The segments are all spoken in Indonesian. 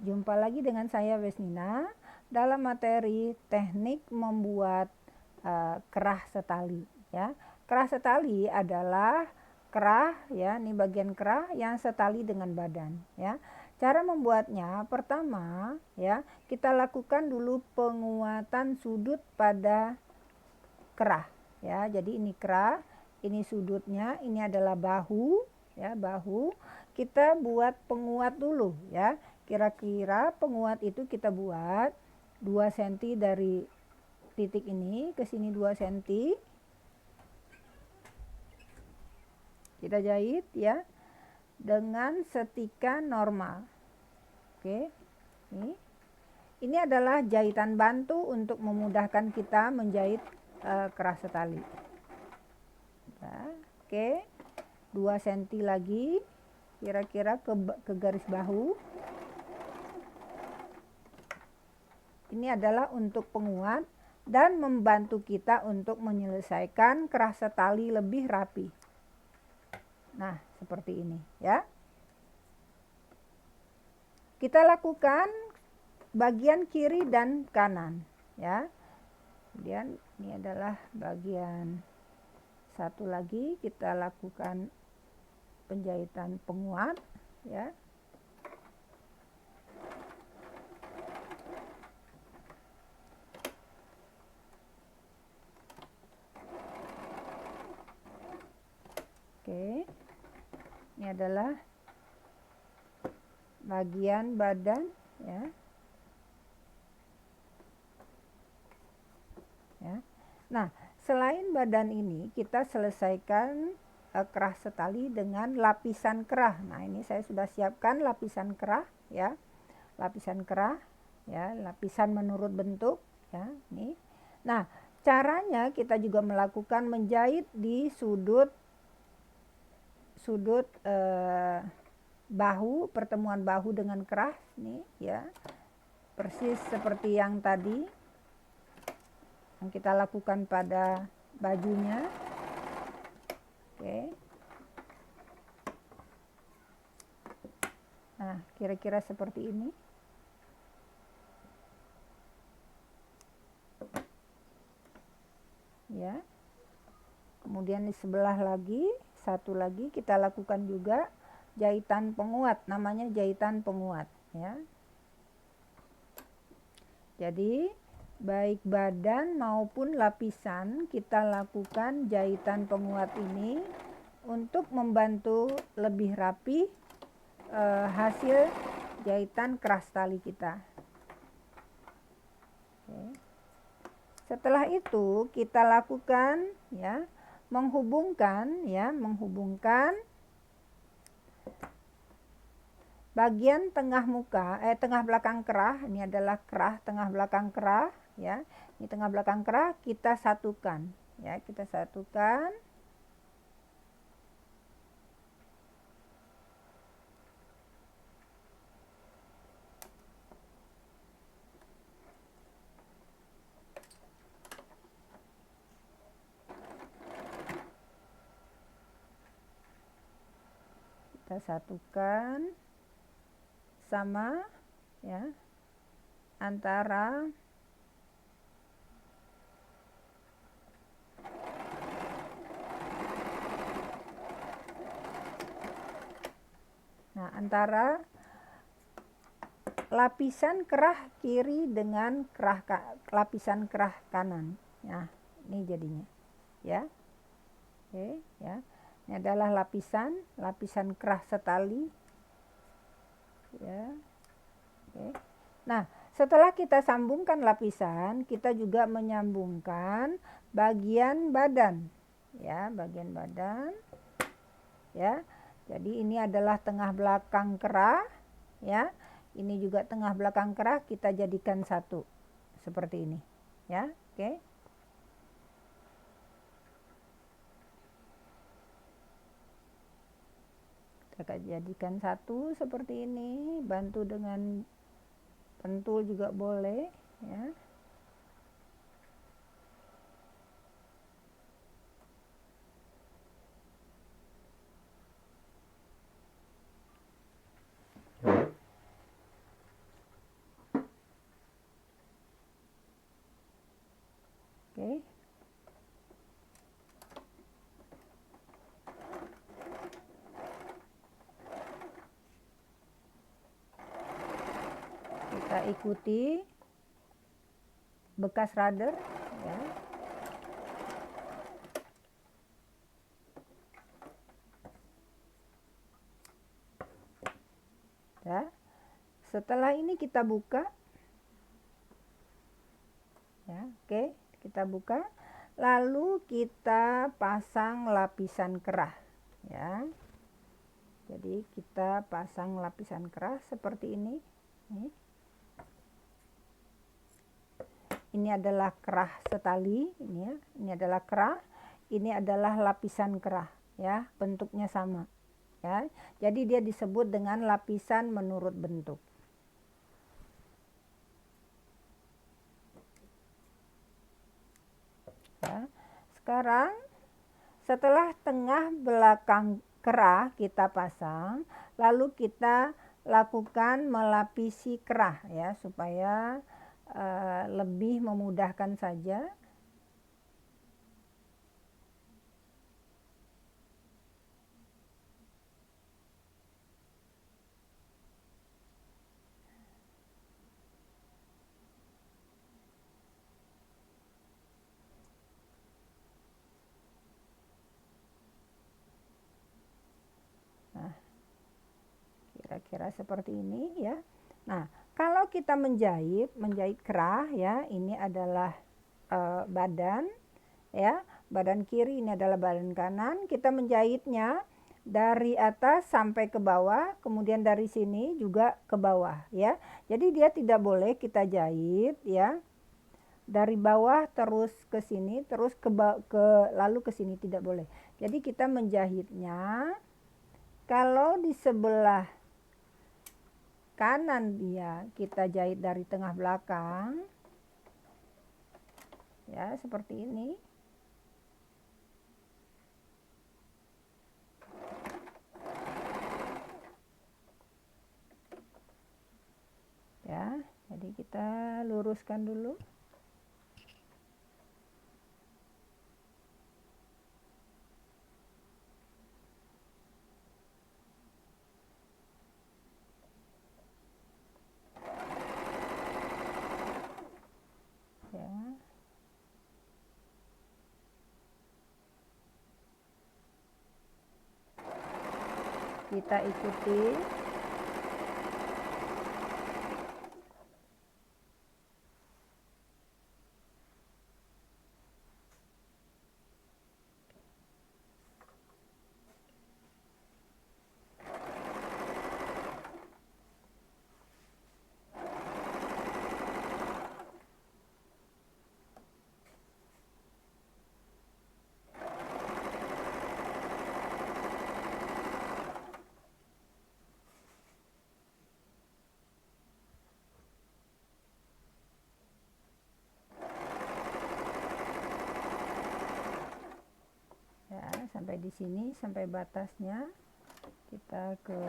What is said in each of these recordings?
Jumpa lagi dengan saya Vesnina dalam materi teknik membuat kerah setali ya. Kerah setali adalah kerah ya, ini bagian kerah yang setali dengan badan ya. Cara membuatnya pertama ya, kita lakukan dulu penguatan sudut pada kerah ya. Jadi ini kerah, ini sudutnya, ini adalah bahu ya, bahu. Kita buat penguat dulu ya. Kira-kira penguat itu kita buat 2 cm dari titik ini ke sini 2 cm. Kita jahit ya dengan setika normal. Oke. Ini adalah jahitan bantu untuk memudahkan kita menjahit kerah setali. Ya, oke. 2 cm lagi kira-kira ke garis bahu. Ini adalah untuk penguat dan membantu kita untuk menyelesaikan kerah setali lebih rapi. Nah, seperti ini ya. Kita lakukan bagian kiri dan kanan ya. Kemudian ini adalah bagian satu lagi, kita lakukan penjahitan penguat ya. Oke. Ini adalah bagian badan ya. Ya. Nah, selain badan ini kita selesaikan kerah setali dengan lapisan kerah. Nah, ini saya sudah siapkan lapisan kerah ya. Lapisan kerah ya, lapisan menurut bentuk ya, ini. Nah, caranya kita juga melakukan menjahit di sudut bahu, pertemuan bahu dengan kerah nih ya. Persis seperti yang tadi yang kita lakukan pada bajunya. Oke. Nah, kira-kira seperti ini. Ya. Kemudian di sebelah lagi, satu lagi kita lakukan juga jahitan penguat, namanya jahitan penguat ya. Jadi baik badan maupun lapisan kita lakukan jahitan penguat ini untuk membantu lebih rapi hasil jahitan kerah setali kita. Oke. Setelah itu kita lakukan ya, menghubungkan bagian tengah muka, tengah belakang kerah. Ini adalah kerah, tengah belakang kerah ya. Ini tengah belakang kerah kita satukan ya, kita satukan. Kita satukan sama ya antara lapisan kerah kiri dengan lapisan kerah kanan. Nah, ini jadinya ya. Oke ya. Ini adalah lapisan kerah setali ya. Oke. Nah, setelah kita sambungkan lapisan, kita juga menyambungkan bagian badan ya, bagian badan ya. Jadi ini adalah tengah belakang kerah ya. Ini juga tengah belakang kerah, kita jadikan satu seperti ini ya. Oke. Kita jadikan satu seperti ini, bantu dengan pentul juga boleh ya. Oke. Kita ikuti bekas rudder ya. Ya. Setelah ini kita buka. Ya, oke, kita buka. Lalu kita pasang lapisan kerah ya. Jadi kita pasang lapisan kerah seperti ini. Ini adalah kerah setali, ini ya. Ini adalah kerah, ini adalah lapisan kerah ya, bentuknya sama. Ya. Jadi dia disebut dengan lapisan menurut bentuk. Ya. Sekarang setelah tengah belakang kerah kita pasang, lalu kita lakukan melapisi kerah ya, supaya lebih memudahkan saja. Nah, kira-kira seperti ini ya. Nah, kalau kita menjahit kerah ya, ini adalah badan ya, badan kiri, ini adalah badan kanan. Kita menjahitnya dari atas sampai ke bawah, kemudian dari sini juga ke bawah ya. Jadi dia tidak boleh kita jahit ya dari bawah terus ke sini, terus lalu ke sini, tidak boleh. Jadi kita menjahitnya, kalau di sebelah kanan dia kita jahit dari tengah belakang ya, seperti ini ya. Jadi kita luruskan dulu. Ya. Kita ikuti. Ya, sampai di sini, sampai batasnya. Kita ke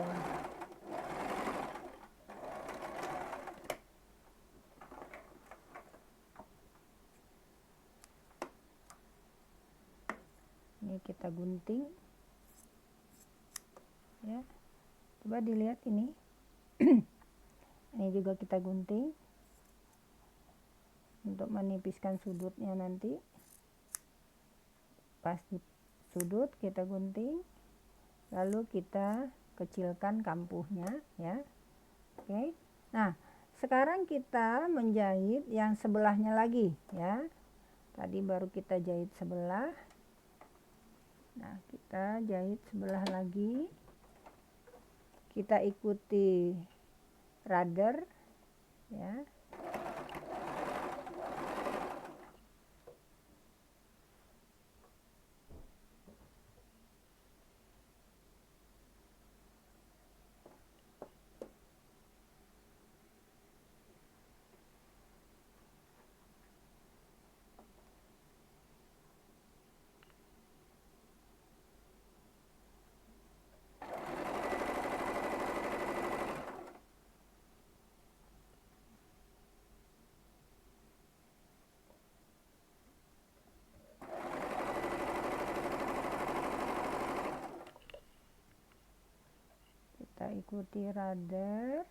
ini, kita gunting ya. Coba dilihat ini. Ini juga kita gunting untuk menipiskan sudutnya nanti. Pas di sudut kita gunting, lalu kita kecilkan kampuhnya ya. Oke. Nah, sekarang kita menjahit yang sebelahnya lagi ya. Tadi baru kita jahit sebelah. Nah, kita jahit sebelah lagi. Kita ikuti rudder ya. kita ikuti radar.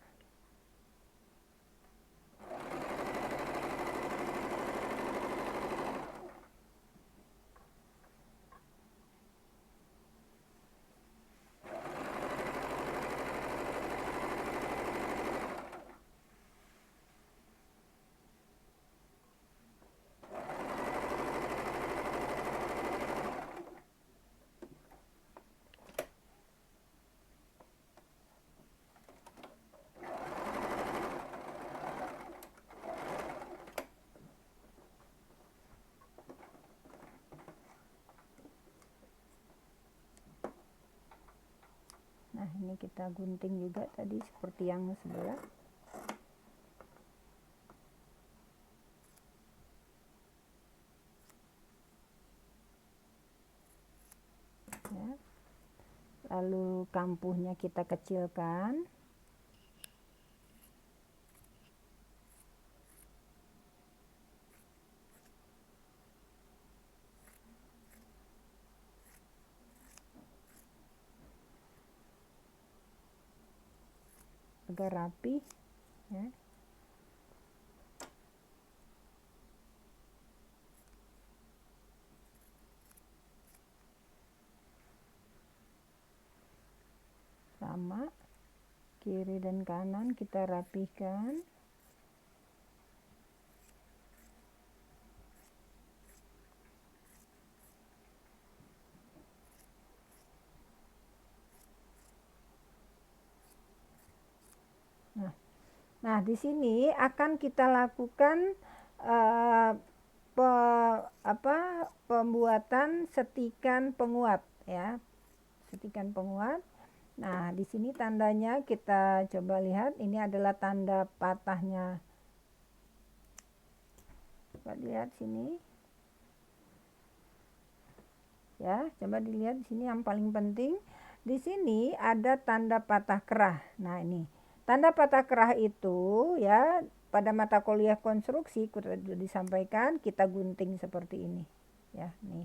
Nah, ini kita gunting juga tadi seperti yang sebelah. Ya. Lalu kampuhnya kita kecilkan. Agar rapi, ya. Sama, kiri dan kanan kita rapihkan. Nah, di sini akan kita lakukan pembuatan setikan penguat, ya. Setikan penguat. Nah, di sini tandanya kita coba lihat, ini adalah tanda patahnya. Coba lihat sini. Ya, coba dilihat di sini yang paling penting. Di sini ada tanda patah kerah. Nah, ini. Tanda patah kerah itu ya pada mata kuliah konstruksi sudah disampaikan kita gunting seperti ini. Ya, nih.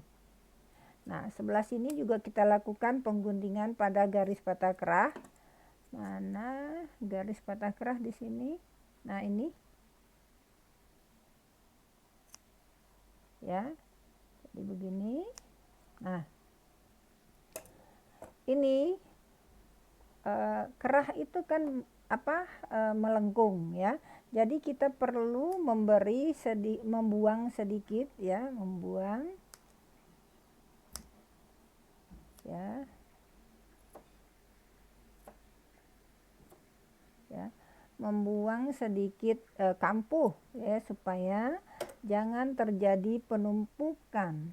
Nah, sebelah sini juga kita lakukan pengguntingan pada garis patah kerah. Mana garis patah kerah di sini? Nah, ini. Ya. Jadi begini. Nah, ini kerah itu kan melengkung, ya. Jadi kita perlu membuang sedikit, ya, membuang, ya, ya, membuang sedikit kampuh, ya, supaya jangan terjadi penumpukan,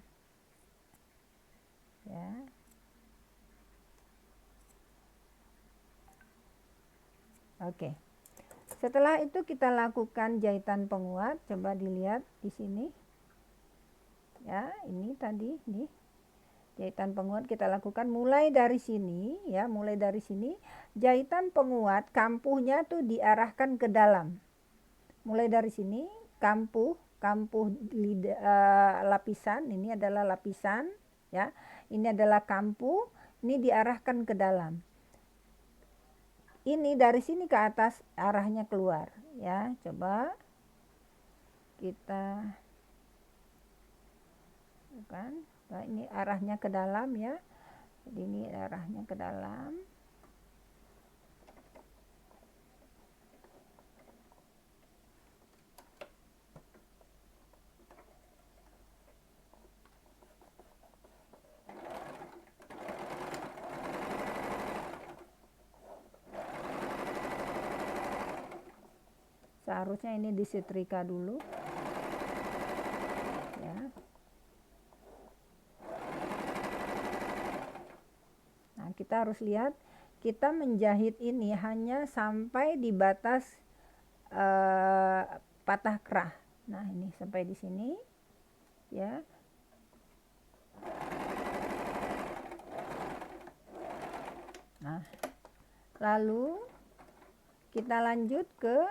ya. Oke. Setelah itu kita lakukan jahitan penguat. Coba dilihat di sini. Ya, ini tadi nih. Jahitan penguat kita lakukan mulai dari sini, ya, mulai dari sini. Jahitan penguat kampuhnya tuh diarahkan ke dalam. Mulai dari sini kampuh lapisan, ini adalah lapisan, ya. Ini adalah kampuh, ini diarahkan ke dalam. Ini dari sini ke atas arahnya keluar, ya. Coba kita bukan, nah, ini arahnya ke dalam, ya. Jadi ini arahnya ke dalam. Seharusnya ini disetrika dulu, ya. Nah, kita harus lihat, kita menjahit ini hanya sampai di batas patah kerah. Nah, ini sampai di sini, ya. Nah, lalu kita lanjut ke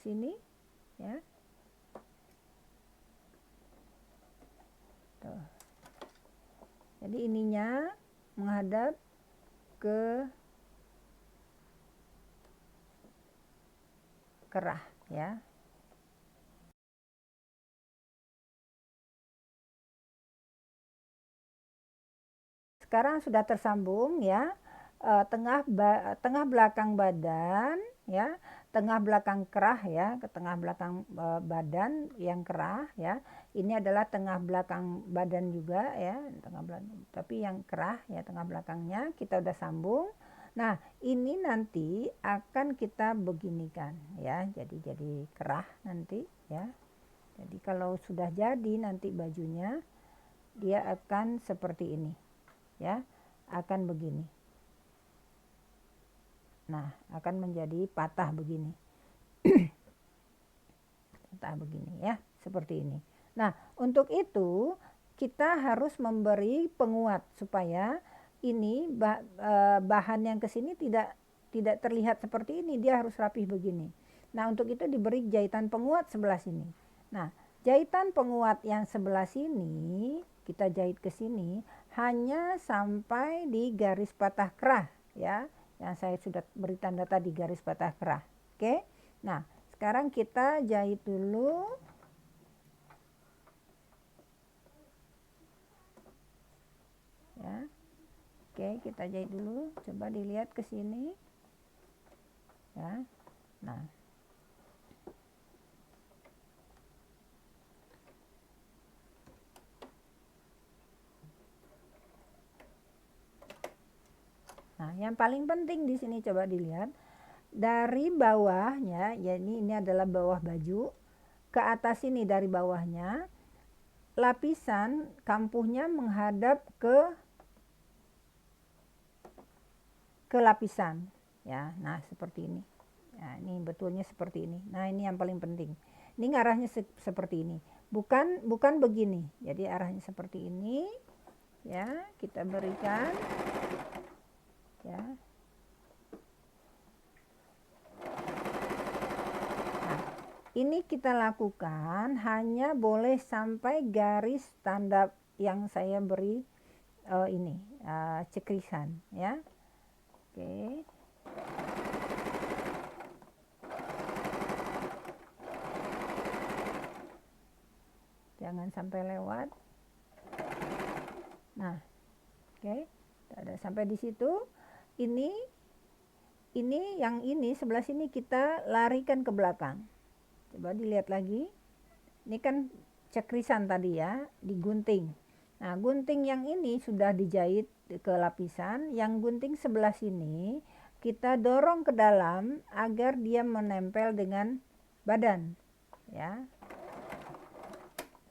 sini, ya. Tuh. Jadi ininya menghadap ke kerah ya. Sekarang sudah tersambung ya, tengah belakang badan ya, tengah belakang kerah ya, ke tengah belakang badan yang kerah ya. Ini adalah tengah belakang badan juga ya, tengah belakang, tapi yang kerah ya, tengah belakangnya kita udah sambung. Nah, ini nanti akan kita beginikan ya, jadi kerah nanti ya. Jadi kalau sudah jadi nanti bajunya dia akan seperti ini ya, akan begini. Nah, akan menjadi patah begini. Patah begini ya, seperti ini. Nah, untuk itu kita harus memberi penguat supaya ini bahan yang kesini tidak terlihat seperti ini, dia harus rapih begini. Nah, untuk itu diberi jahitan penguat sebelah sini. Nah, jahitan penguat yang sebelah sini kita jahit ke sini hanya sampai di garis patah kerah ya, yang saya sudah beri tanda tadi, garis patah kerah. Oke. Nah, sekarang kita jahit dulu. Ya. Oke, kita jahit dulu. Coba dilihat ke sini. Ya. Nah. Nah, yang paling penting di sini coba dilihat dari bawahnya, ya ini adalah bawah baju, ke atas ini dari bawahnya lapisan kampuhnya menghadap ke lapisan ya. Nah, seperti ini. Nah, ini betulnya seperti ini. Nah, ini yang paling penting. Ini arahnya seperti ini. Bukan begini. Jadi arahnya seperti ini. Ya, kita berikan ya. Nah, ini kita lakukan hanya boleh sampai garis tanda yang saya beri ini cekrisan ya. Oke. Jangan sampai lewat. Nah, oke. Ada sampai di situ. Ini yang ini sebelah sini kita larikan ke belakang. Coba dilihat lagi. Ini kan cekrisan tadi ya, digunting. Nah, gunting yang ini sudah dijahit ke lapisan, yang gunting sebelah sini kita dorong ke dalam agar dia menempel dengan badan ya.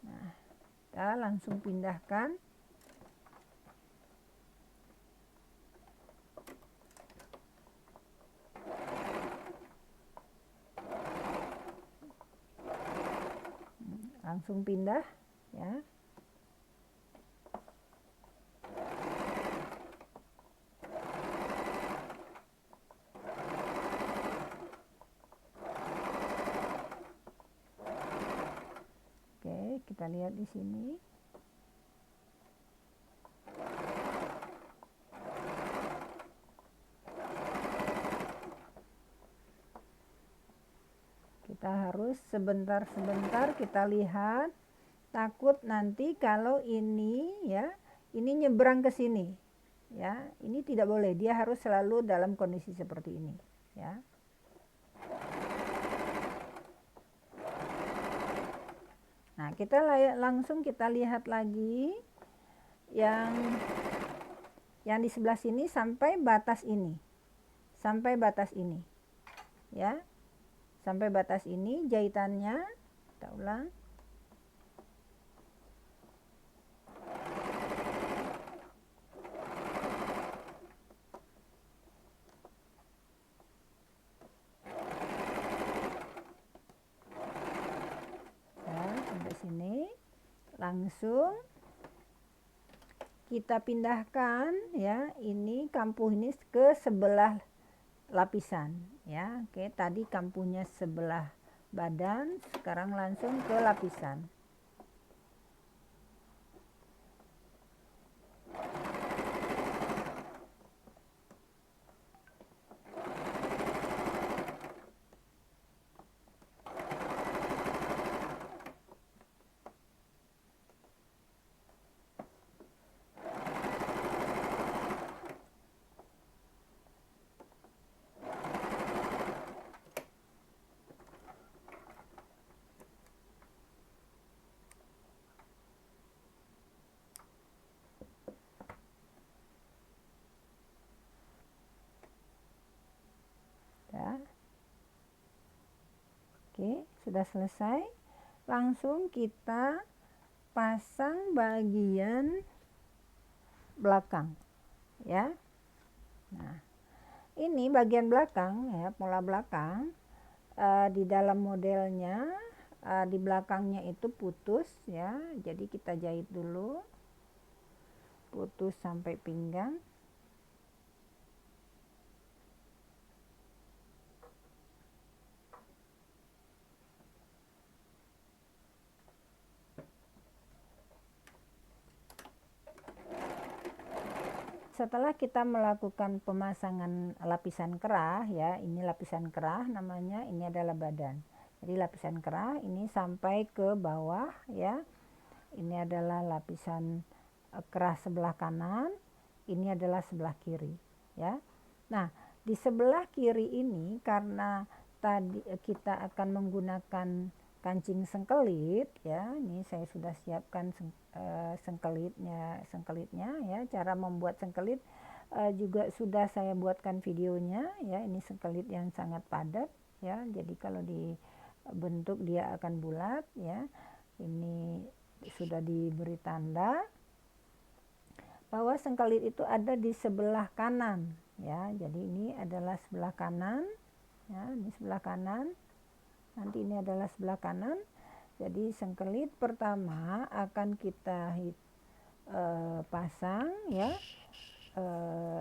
Nah, kita langsung pindahkan. Langsung pindah ya. Oke, kita lihat di sini. Kita harus sebentar-sebentar kita lihat, takut nanti kalau ini ya, ini nyebrang ke sini. Ya, ini tidak boleh, dia harus selalu dalam kondisi seperti ini, ya. Nah, kita langsung kita lihat lagi yang di sebelah sini sampai batas ini. Sampai batas ini. Ya. Sampai batas ini jahitannya. Kita ulang. Sini langsung kita pindahkan ya, ini kampuh ini ke sebelah lapisan ya. Oke, tadi kampuhnya sebelah badan, sekarang langsung ke lapisan. Oke, sudah selesai. Langsung kita pasang bagian belakang ya. Nah, ini bagian belakang ya, pola belakang. Di dalam modelnya di belakangnya itu putus ya, jadi kita jahit dulu putus sampai pinggang. Setelah kita melakukan pemasangan lapisan kerah ya, ini lapisan kerah namanya, ini adalah badan. Jadi lapisan kerah ini sampai ke bawah ya. Ini adalah lapisan kerah sebelah kanan, ini adalah sebelah kiri ya. Nah, di sebelah kiri ini karena tadi kita akan menggunakan kancing sengkelit ya, ini saya sudah siapkan sengkelitnya ya. Cara membuat sengkelit juga sudah saya buatkan videonya ya. Ini sengkelit yang sangat padat ya, jadi kalau dibentuk dia akan bulat ya. Ini sudah diberi tanda bahwa sengkelit itu ada di sebelah kanan ya. Jadi ini adalah sebelah kanan ya, ini sebelah kanan, nanti ini adalah sebelah kanan. Jadi sengkelit pertama akan kita pasang ya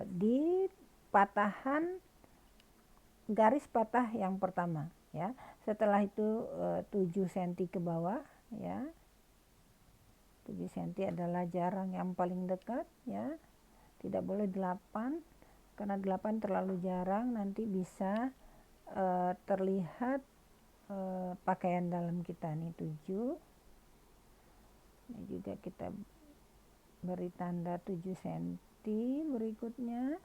di patahan garis patah yang pertama ya. Setelah itu 7 cm ke bawah ya. 7 cm adalah jarak yang paling dekat ya. Tidak boleh 8 karena 8 terlalu jarang, nanti bisa terlihat pakaian dalam kita. Nih 7. Ini juga kita beri tanda 7 cm berikutnya.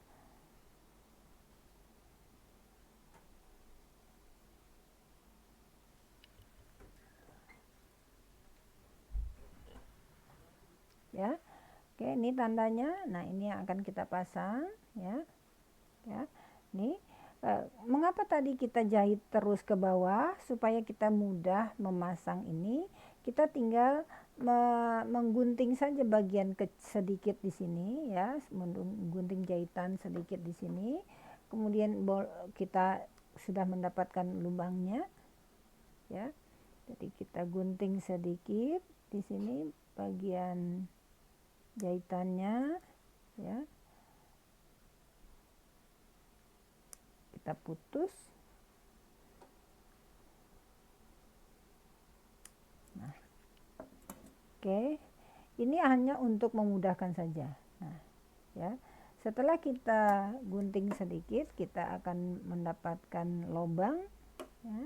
Ya. Oke, ini tandanya. Nah, ini yang akan kita pasang ya. Ya. Nih, mengapa tadi kita jahit terus ke bawah? Supaya kita mudah memasang ini. Kita tinggal menggunting saja bagian sedikit di sini ya, menggunting jahitan sedikit di sini. Kemudian kita sudah mendapatkan lubangnya ya. Jadi kita gunting sedikit di sini bagian jahitannya ya. Kita putus. Nah, oke, ini hanya untuk memudahkan saja. Nah, ya, setelah kita gunting sedikit, kita akan mendapatkan lubang. Ya.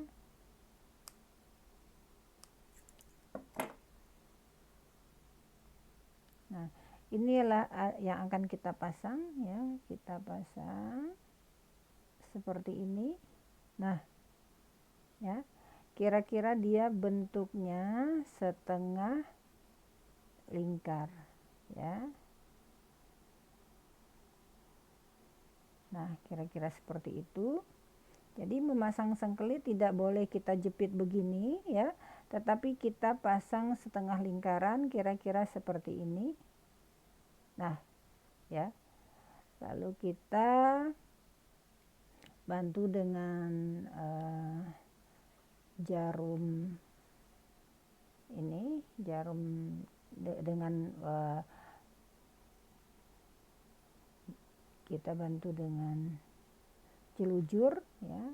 Nah, inilah yang akan kita pasang ya. Kita pasang seperti ini. Nah, ya, kira-kira dia bentuknya setengah lingkar ya. Nah, kira-kira seperti itu. Jadi memasang sengkelit tidak boleh kita jepit begini ya, tetapi kita pasang setengah lingkaran kira-kira seperti ini. Nah, ya. Lalu kita bantu dengan jarum ini, jarum dengan kita bantu dengan celujur ya.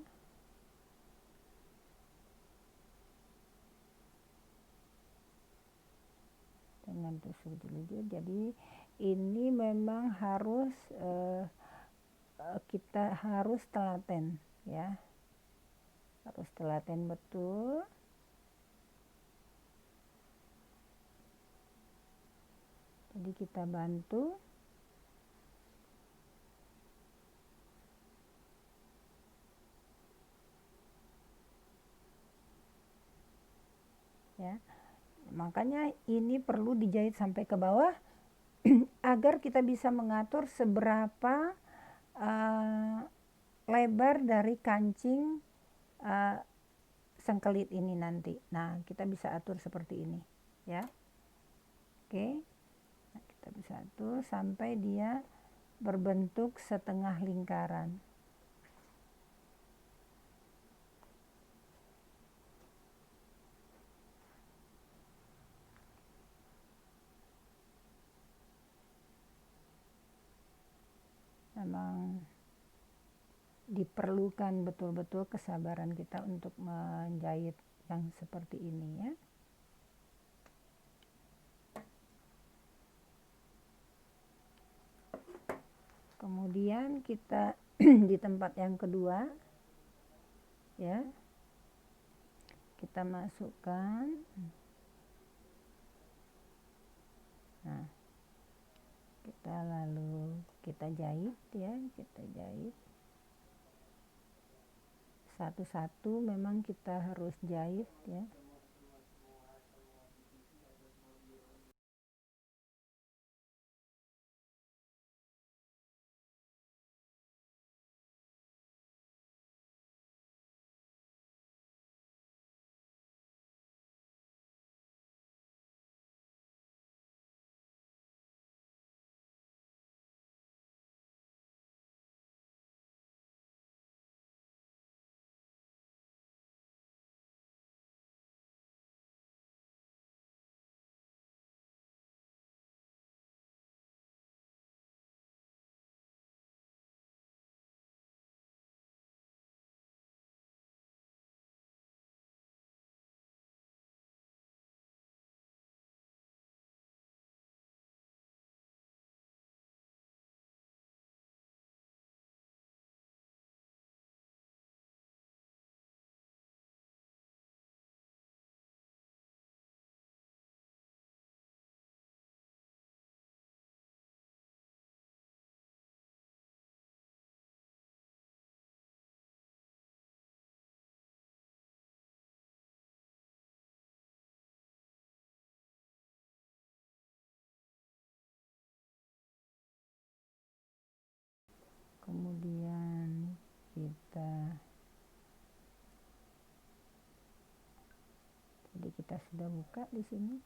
Dengan tusuk celujur. Jadi ini memang harus kita harus telaten ya. Harus telaten betul. Jadi kita bantu. Ya. Makanya ini perlu dijahit sampai ke bawah agar kita bisa mengatur seberapa lebar dari kancing tersengkelit ini nanti. Nah, kita bisa atur seperti ini, ya. Oke. Nah, kita bisa atur sampai dia berbentuk setengah lingkaran. Memang diperlukan betul-betul kesabaran kita untuk menjahit yang seperti ini, ya. Kemudian kita di tempat yang kedua, ya, kita masukkan. Nah, kita lalu kita jahit, ya, kita jahit satu-satu. Memang kita harus jahit, ya. Kemudian jadi kita sudah buka di sini.